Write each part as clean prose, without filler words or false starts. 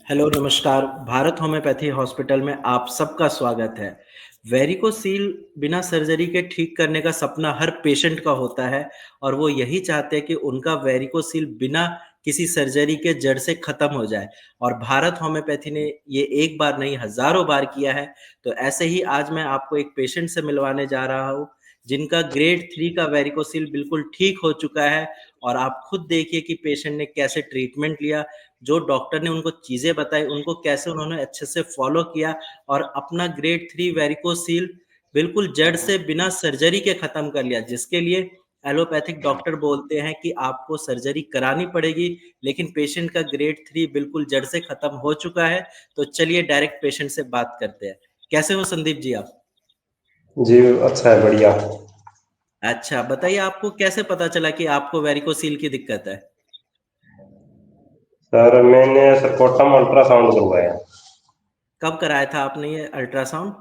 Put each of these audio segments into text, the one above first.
Hello, नमस्कार। Bharat homeopathy hospital में आप सबका स्वागत है। वेरिकोसील बिना सर्जरी के ठीक करने का सपना हर पेशेंट का होता है और वो यही चाहते हैं कि उनका वेरिकोसील बिना किसी सर्जरी के जड़ से खत्म हो जाए और भारत होम्योपैथी ने ये एक बार नहीं हज़ारों बार किया है। तो ऐसे ही आज मैं आपको एक पेशेंट से मिलवाने जा रहा हूँ, जिनका ग्रेड 3 का वेरिकोसील बिल्कुल ठीक हो चुका है और आप खुद देखिए कि पेशेंट ने कैसे ट्रीटमेंट लिया, जो डॉक्टर ने उनको चीज़ें बताई, उनको कैसे उन्होंने अच्छे से फ़ॉलो किया और अपना ग्रेड 3 वेरिकोसील बिल्कुल जड़ से बिना सर्जरी के ख़त्म कर लिया, जिसके लिए एलोपैथिक डॉक्टर बोलते हैं कि आपको सर्जरी करानी पड़ेगी, लेकिन पेशेंट का ग्रेड 3 बिल्कुल जड़ से ख़त्म हो चुका है। तो चलिए डायरेक्ट पेशेंट से बात करते हैं। कैसे हो संदीप जी आप? जी, अच्छा है, बढ़िया। अच्छा, बताइए आपको कैसे पता चला कि आपको वेरिकोसील की दिक्कत है? सर मैंने सरकोटम अल्ट्रासाउंड करवाया। कब कराया था आपने ये अल्ट्रासाउंड?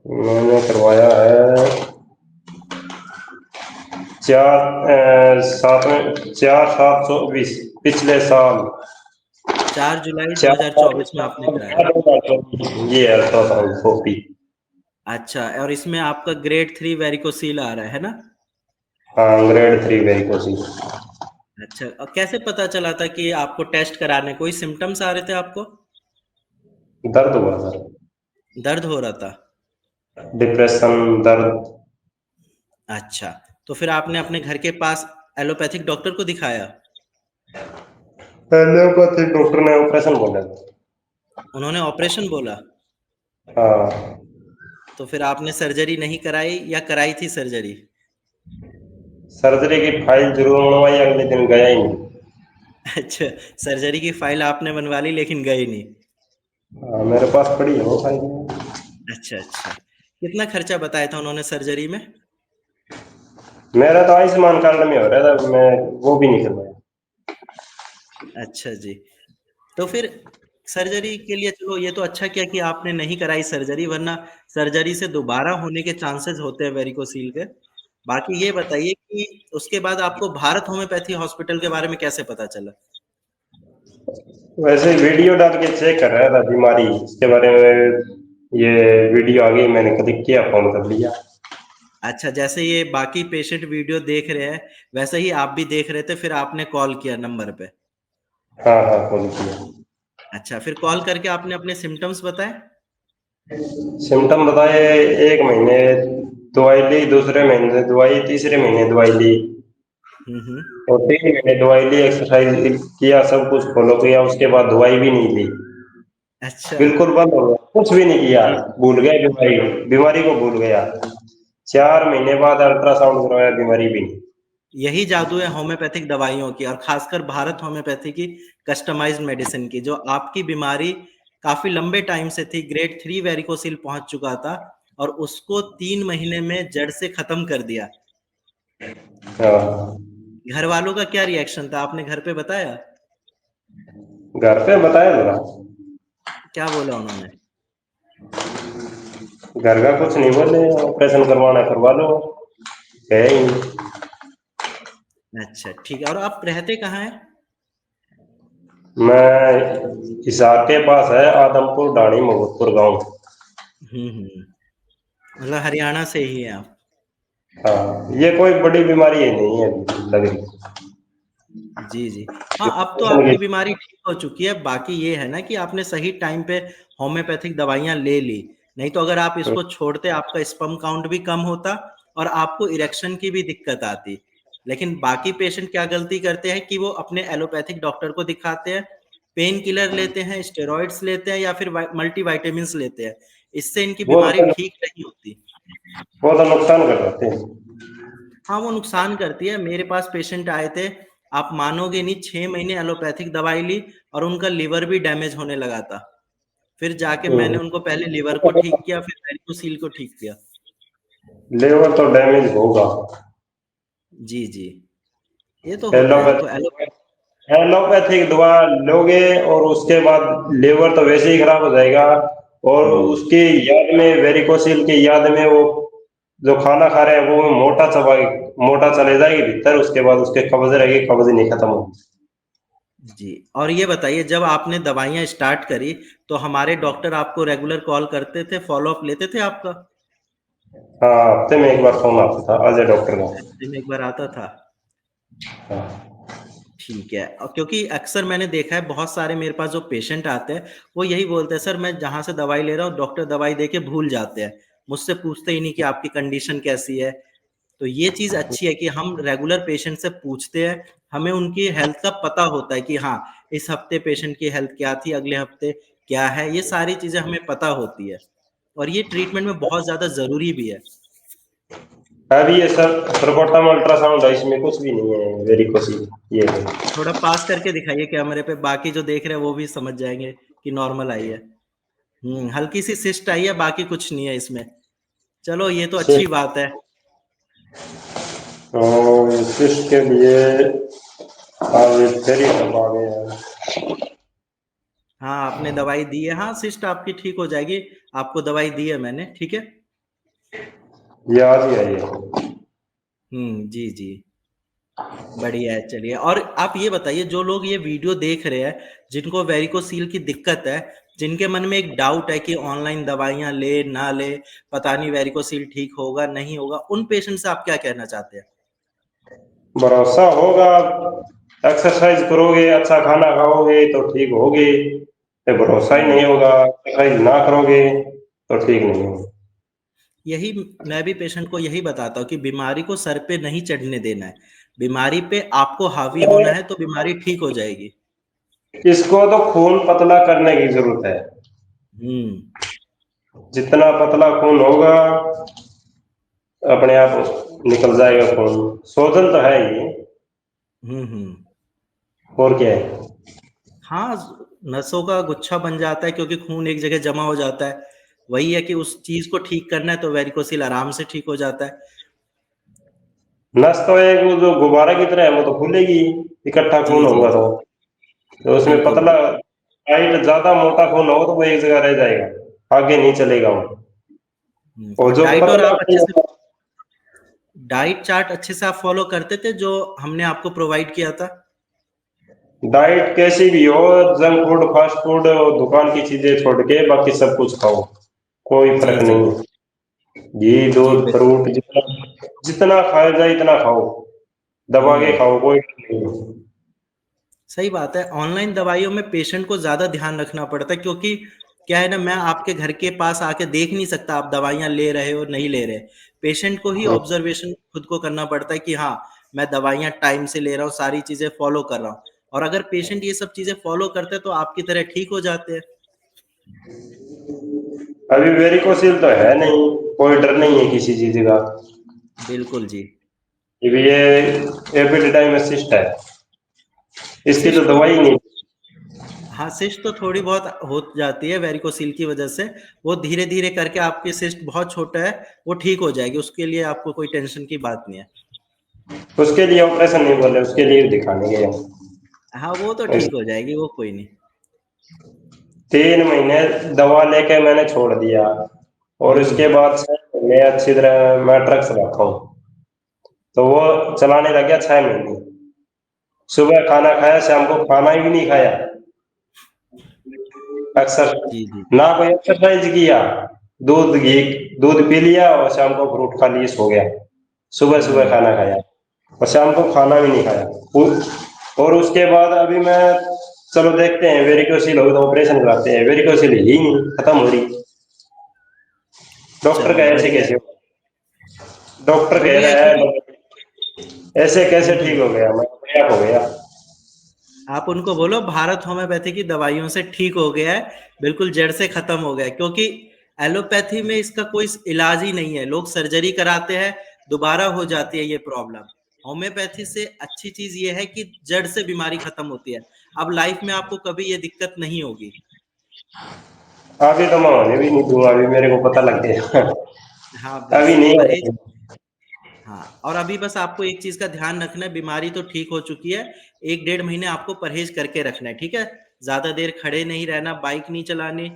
मैंने करवाया है चार सात 24 पिछले साल। 4 जुलाई चार 2024 में आपने कराया। ये अल्ट्रासाउंड कॉपी। अच्छा, और इसमें आपका ग्रेड 3 वेरिकोसील आ रहा है ना? हाँ, ग्रेड 3 वेरिकोसिस। अच्छा, और कैसे पता चला था कि आपको टेस्ट कराने कोई सिम्पटम्स आ रहे थे आपको? दर्द हुआ सर। दर्द हो रहा था? डिप्रेशन, दर्द। अच्छा, तो फिर आपने अपने घर के पास एलोपैथिक डॉक्टर को दिखाया? एलोपैथिक डॉक्टर ने ऑपरेशन बोला। उन्होंने ऑपरेशन बोला? हाँ। तो फिर आपने सर्जरी नहीं कराई या कराई थी सर्जरी? सर्जरी की फाइल जरूर मंगवाई, अगले दिन गया ही नहीं। अच्छा, सर्जरी की फाइल आपने बनवा ली लेकिन गई नहीं। हाँ, मेरे पास पड़ी है वो फाइल। अच्छा, अच्छा। कितना खर्चा बताया था उन्होंने सर्जरी में? मेरा तो आयुष्मान कार्ड में हो रहा था, मैं वो भी नहीं करवाया। अच्छा जी। तो फिर सर्जरी के लिए चलो ये तो अच्छा किया कि आपने नहीं कराई सर्जरी, वरना सर्जरी से दोबारा होने के चांसेस होते हैं वेरिकोसील के। बाकी ये बताइए कि उसके बाद आपको भारत होम्योपैथी हॉस्पिटल के बारे में कैसे पता चला? वैसे वीडियो डाल के चेक कर रहा था बीमारी, इसके बारे में ये वीडियो आ गई, मैंने क्लिक किया, फोन कर लिया। अच्छा, जैसे ये बाकी पेशेंट वीडियो देख रहे हैं, वैसे ही आप भी देख रहे थे, फिर आपने कॉल किया नंबर पे। हाँ हाँ, फोन किया। अच्छा, फिर कॉल करके आपने अपने सिम्पटम्स बताए? सिम्टम बताए। एक महीने दवाई ली, दूसरे महीने दवाई, तीसरे महीने दवाई ली हुँ, हुँ। और 3 महीने दवाई ली, एक्सरसाइज किया, सब कुछ फॉलो किया, उसके बाद दवाई भी नहीं ली। अच्छा। बिल्कुल बंद हो गया, कुछ भी नहीं किया। जी। भूल गया बीमारी, बीमारी को भूल गया। 4 महीने बाद अल्ट्रासाउंड करवाया, बीमारी भी नहीं। यही जादू है होम्योपैथिक दवाइयों की और खासकर भारत होम्योपैथी की कस्टमाइज्ड मेडिसिन की, जो आपकी बीमारी काफ़ी लंबे टाइम से थी, ग्रेड 3 वेरिकोसिल पहुँच चुका था और उसको 3 महीने में जड़ से ख़त्म कर दिया। हाँ। घर वालों का क्या रिएक्शन था? आपने घर पे बताया? घर पे बताया था। क्या बोला उन्होंने? घर का कुछ नहीं बोले, ऑपरेशन करवाना है, करवा लो, है ही नहीं। अच्छा, ठीक है। और आप रहते कहाँ हैं? मैं हिसार के पास है, आदमपुर ढाणी मोहब्बतपुर गांव। हुँ, हुँ। मतलब हरियाणा से ही हैं आप? हाँ, ये कोई बड़ी बीमारी है नहीं है अभी लग रही। जी, जी। हाँ, अब तो ऑपरेशन आपकी की। बीमारी ठीक हो चुकी है, बाकी ये है ना कि आपने सही टाइम पे होम्योपैथिक दवाइयाँ ले ली, नहीं तो अगर आप इसको छोड़ते आपका स्पर्म काउंट भी कम होता और आपको इरेक्शन की भी दिक्कत आती। लेकिन बाकी पेशेंट क्या गलती करते हैं कि वो अपने एलोपैथिक डॉक्टर को दिखाते हैं, पेन किलर लेते हैं, स्टेरॉइड्स लेते हैं या फिर मल्टीविटामिन्स लेते हैं। इससे इनकी वो बीमारी तो ठीक नहीं होती। वो तो नुकसान कर जाते हैं। हाँ, वो नुकसान करती है। मेरे पास पेशेंट आए थे, आप मानोगे नहीं, 6 महीने एलोपैथिक दवाई ली और उनका लिवर भी डैमेज होने लगा था। फिर जाके मैंने उनको पहले लिवर को ठीक किया, फिर वैरिकोसील को ठीक किया। लेवर तो डैमेज होगा। जी, जी। ये तो होता है, देखो एलो एलोपैथिक एलोपैथिक दवा लोगे और उसके बाद लीवर तो वैसे ही खराब हो जाएगा, और हुँ। उसकी याद में, वेरिकोसिल की याद में, वो जो खाना खा रहे हैं वो मोटा चबा, मोटा चले जाएगी भीतर, उसके बाद उसके कब्ज रहेगी, कब्ज नहीं खत्म होगी। जी। और ये बताइए जब आपने दवाइयाँ स्टार्ट करी, तो हमारे डॉक्टर आपको रेगुलर कॉल करते थे, फ़ॉलो-अप लेते थे आपका? हाँ, हफ्ते में एक बार फोन आता था अजय डॉक्टर का। हफ़्ते में 1 बार आता था? हाँ। ठीक है। क्योंकि अक्सर मैंने देखा है बहुत सारे मेरे पास जो पेशेंट आते हैं, वो यही बोलते हैं, "सर मैं जहाँ से दवाई ले रहा हूँ, डॉक्टर दवाई दे के भूल जाते हैं। मुझसे पूछते ही नहीं कि आपकी कंडीशन कैसी है?" तो ये चीज़ अच्छी है कि हम रेगुलर पेशेंट से पूछते हैं, हमें उनकी हेल्थ का पता होता है कि हाँ, इस हफ्ते पेशेंट की हेल्थ क्या थी, अगले हफ्ते क्या है, ये सारी चीज़ें हमें पता होती है और ये ट्रीटमेंट में बहुत ज़्यादा ज़रूरी भी है। अभी ये सब प्रोकोटम अल्ट्रासाउंड है, इसमें कुछ भी नहीं है वेरिकोसिल। ये है। थोड़ा पास करके दिखाइए कैमरे पे, बाकी जो देख रहे हैं वो भी समझ जाएँगे कि नॉर्मल आई है। हल्की सी सिस्ट आई है, बाकी कुछ नहीं है इसमें। चलो ये तो अच्छी सिर्फ बात है। सिस्ट के लिए आज फिर ही सब आ गए हैं। हाँ, आपने दवाई दी है। हाँ, सिस्ट आपकी ठीक हो जाएगी। आपको दवाई दी है मैंने, ठीक है? ये आज ही आई है। जी, जी। बढ़िया है, चलिए। और आप ये बताइए जो लोग ये वीडियो देख रहे हैं, जिनको वेरिकोसील की दिक्कत है, जिनके मन में एक डाउट है कि ऑनलाइन दवाइयाँ ले, ना ले, पता नहीं वेरिकोसील ठीक होगा, नहीं होगा, उन पेशेंट से आप क्या कहना चाहते हैं? भरोसा होगा, एक्सरसाइज करोगे, अच्छा खाना खाओगे तो ठीक होगे। ये भरोसा ही हुँ। नहीं होगा, एक्सरसाइज ना करोगे तो ठीक नहीं होगा। यही मैं भी पेशेंट को यही बताता हूँ कि बीमारी को सर पे नहीं चढ़ने देना है। बीमारी पे आपको हावी होना है तो बीमारी ठीक हो जाएगी। इसको तो खून पतला करने की जरूरत है। हुँ। जितना पतला खून होगा अपने आप निकल जाएगा खून। सोजन तो है ही। हुँ, हुँ। और क्या है। हाँ, नसों का गुच्छा बन जाता है क्योंकि खून एक जगह जमा हो जाता है। वही है कि उस चीज़ को ठीक करना है तो वेरिकोसिल आराम से ठीक हो जाता है। नस तो एक वो जो गुब्बारा की तरह है, वो तो खुलेगी इकट्ठा जी, खून जी, होगा जी। तो उसमें बिल्कुल, पतला बिल्कुल। टाइट ज्यादा मोटा खून होगा तो वो एक जगह रह जाएगा, आगे नहीं चलेगा वो। और और जो डाइट और पतला आप अच्छे खून से होगा, डाइट चार्ट अच्छे से आप फ़ॉलो करते थे जो हमने आपको प्रोवाइड किया था? डाइट कैसी भी हो, जंक फूड फास्ट फूड दुकान की चीजें छोड़ के बाकी सब कुछ खाओ, कोई जी, फर्क जी। नहीं है। घी जी, दूध फ्रूट जितना जितना खाया जाए इतना खाओ, दबा के हुँ। खाओ, कोई फर्क नहीं है। सही बात है। ऑनलाइन दवाइयों में पेशेंट को ज़्यादा ध्यान रखना पड़ता है क्योंकि क्या है ना, मैं आपके घर के पास आके देख नहीं सकता आप दवाइयाँ ले रहे हो, नहीं ले रहे। पेशेंट को ही ऑब्ज़र्वेशन खुद को करना पड़ता है कि हाँ, मैं दवाइयाँ टाइम से ले रहा हूँ, सारी चीज़ें फ़ॉलो कर रहा हूँ। और अगर पेशेंट ये सब चीज़ें फ़ॉलो करते हैं तो आपकी तरह ठीक हो जाते हैं। अभी वेरिकोसिल तो है नहीं, कोई डर नहीं है किसी चीज का। बिल्कुल जी। ये एपिडिडाइमिस है, इसकी तो सिस्ट तो दवाई नहीं। हाँ, सिस्ट तो थोड़ी बहुत हो जाती है वेरिकोसील की वजह से। वो धीरे-धीरे करके आपकी सिस्ट बहुत छोटा है, वो ठीक हो जाएगी। उसके लिए आपको कोई टेंशन की बात नहीं है। उसके लिए ऑपरेशन नहीं बोले, उसके लिए दिखाने गए हम। हाँ, वो तो इस ठीक हो जाएगी, वो कोई नहीं। 3 महीने दवा लेके मैंने छोड़ दिया, और उसके हुँ, बाद 6 महीने अच्छी तरह मैं ट्रक चलाता हूँ, तो वो चलाने लग गया 6 महीने। सुबह खाना खाया, शाम को खाना ही नहीं खाया। अक्सर जी, जी। ना कोई एक्सरसाइज किया, दूध घी दूध पी लिया और शाम को फ्रूट खा लिए, सो गया। सुबह सुबह हुँ, खाना खाया और शाम को खाना भी नहीं खाया। और उसके बाद अभी मैं, चलो देखते हैं वेरिकोसिल होगी तो ऑपरेशन कराते हैं, वेरिकोसिल ही नहीं खत्म हो रही। डॉक्टर का चलो ऐसे बढ़िया है। कैसे हो, डॉक्टर कह बढ़िया है रहा क्योंकि है ऐसे कैसे हुँ, ठीक हुँ। हो गया, मैं अपने आप हो गया। आप उनको बोलो भारत होम्योपैथी की दवाइयों से ठीक हो गया है, बिल्कुल जड़ से खत्म हो गया है क्योंकि एलोपैथी में इसका कोई इलाज ही नहीं है। लोग सर्जरी कराते हैं, दोबारा हो जाती है ये प्रॉब्लम। होम्योपैथी से अच्छी चीज़ ये है कि जड़ से बीमारी खत्म होती है। अब लाइफ में आपको कभी ये दिक्कत नहीं होगी। अभी तो मैं होने भी नहीं दूंगा, अभी मेरे को पता लग गया। हाँ, अभी बस नहीं परहेज़। होगा। हाँ, और अभी बस आपको एक चीज़ का ध्यान रखना है, बीमारी तो ठीक हो चुकी है, 1 डेढ़ महीने आपको परहेज़ करके रखना है, ठीक है? ज़्यादा देर खड़े नहीं रहना, बाइक नहीं चलानी,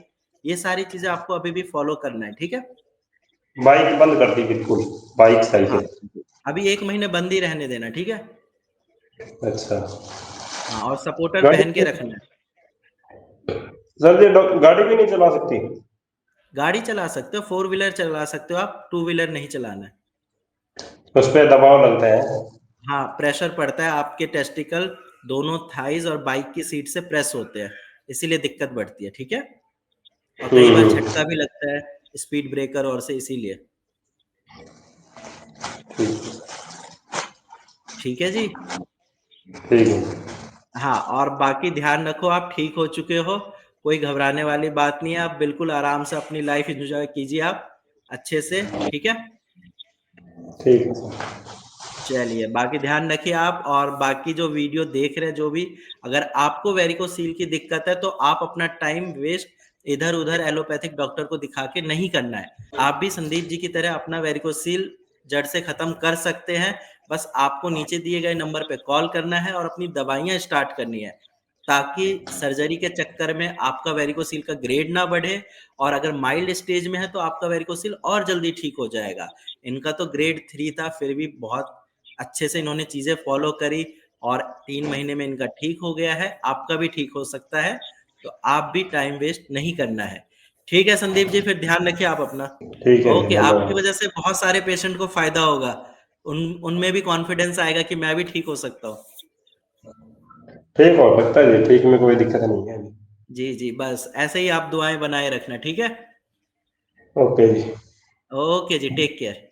ये सारी चीज़ें आपको अभी भी फ़ॉलो करना है, ठीक है? बाइक बंद कर दी बिल्कुल, बाइक हाँ, साइकिल। अभी 1 महीने बंद ही रहने देना, ठीक है? अच्छा। हाँ, और सपोर्टर गाड़ी पहन के रखना है। सर जी गाड़ी भी नहीं चला सकती? गाड़ी चला सकते हो, 4 व्हीलर चला सकते हो आप, 2 व्हीलर नहीं चलाना है। उस पे दबाव लगता है? हाँ, प्रेशर पड़ता है, आपके टेस्टिकल दोनों थाइज और बाइक की सीट से प्रेस होते हैं, इसीलिए दिक्कत बढ़ती है, ठीक है? और कई बार झटका भी लगता है स्पीड ब्रेकर और से, इसीलिए। ठीक। ठीक है जी। ठीक है। हाँ, और बाकी ध्यान रखो, आप ठीक हो चुके हो, कोई घबराने वाली बात नहीं है, आप बिल्कुल आराम से अपनी लाइफ एंजॉय कीजिए आप अच्छे से, ठीक है? ठीक है सर। चलिए, बाकी ध्यान रखिए आप, और बाकी जो वीडियो देख रहे हैं जो भी, अगर आपको वेरिकोसील की दिक्कत है तो आप अपना टाइम वेस्ट इधर उधर एलोपैथिक डॉक्टर को दिखा के नहीं करना है। आप भी संदीप जी की तरह अपना वेरिकोसील जड़ से खत्म कर सकते हैं। बस आपको नीचे दिए गए नंबर पे कॉल करना है और अपनी दवाइयां स्टार्ट करनी है, ताकि सर्जरी के चक्कर में आपका वेरिकोसील का ग्रेड ना बढ़े, और अगर माइल्ड स्टेज में है तो आपका वेरिकोसील और जल्दी ठीक हो जाएगा। इनका तो ग्रेड 3 था, फिर भी बहुत अच्छे से इन्होंने चीजें फॉलो करी, और 3 महीने में इनका ठीक हो गया है, आपका भी ठीक हो सकता है। तो आप भी टाइम वेस्ट नहीं करना है। ठीक है संदीप जी, फिर ध्यान रखिए आप अपना। ठीक है ओके, आपकी धन्यवाद। वजह से बहुत सारे पेशेंट को फायदा होगा, उनमें भी कॉन्फिडेंस आएगा कि मैं भी ठीक हो सकता हूँ। ठीक हो सकता है जी, ठीक में कोई दिक्कत नहीं है अभी। जी जी, बस ऐसे ही आप दुआएं बनाए रखना, ठीक है? ओके जी। ओके जी, टेक केयर।